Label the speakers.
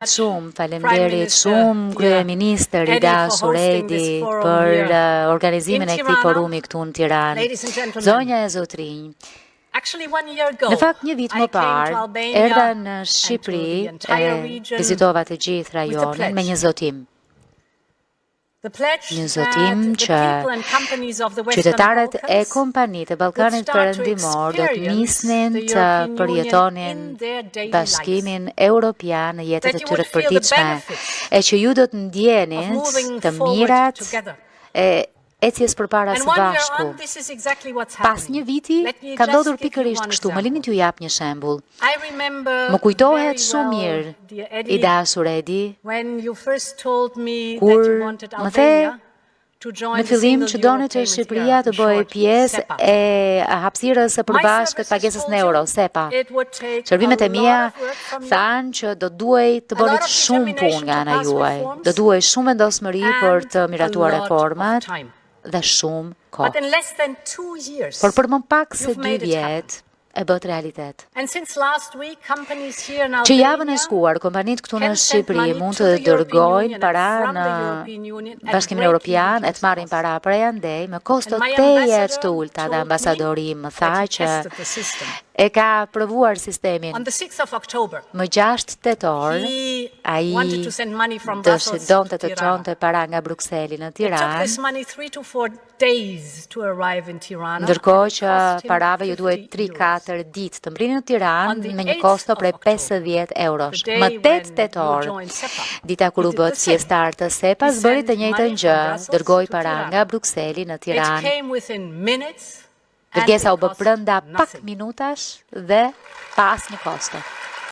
Speaker 1: Shumë faleminderit shumë kryeministër Ida Suredi për organizimin e këtij forumi këtu në Tiranë. Zonja e zotrinj, në fakt një vit më parë erdha në Shqipëri e vizitova të gjithë rajonin me një zotim. Një zotim që qytetarët e kompanitë e Ballkanit Perëndimor do të nisnin të përjetonin bashkimin evropian në jetët e tyre të përditshme e që ju do të ndjenit të mirat e ecjes përpara së bashku. Pas një viti, ka ndodhur pikërisht kështu. Më lini t'ju jap një shembull. Më kujtohet shumë mirë Ida Suredi, kur më the në fillim që doni që Shqipëria të bëjë pjesë e hapësirës së përbashkët pagesës në euro, SEPA. Shërbimet e mia thanë që do duhej të bënit shumë punë nga ana juaj. Do duhej shumë vendosmëri për të miratuar reformat dhe shumë kohë. Por për më pak se 2 vjet e bët realitet. Që javën e shkuar, kompanitë këtu në Shqipëri mund të dërgojnë para në Bashkimin Evropian e të marrin para prej andej me kosto tejet të ulta dhe ambasadori më tha që e ka provuar sistemin. Më 6 tetor, ai donte të çonte para nga Brukseli në Tiranë, ndërkohë që parave ju duhet 3-4 ditë të mbrinin në Tiranë me një kosto prej 50 eurosh. Më 8 tetor, dita kur u bët pjesëtar të SEPA-s, bëri të njëjtën gjë, dërgoi para nga Brukseli në Tiranë. Dërgesa u bë brenda pak minutash dhe pa asnjë kosto.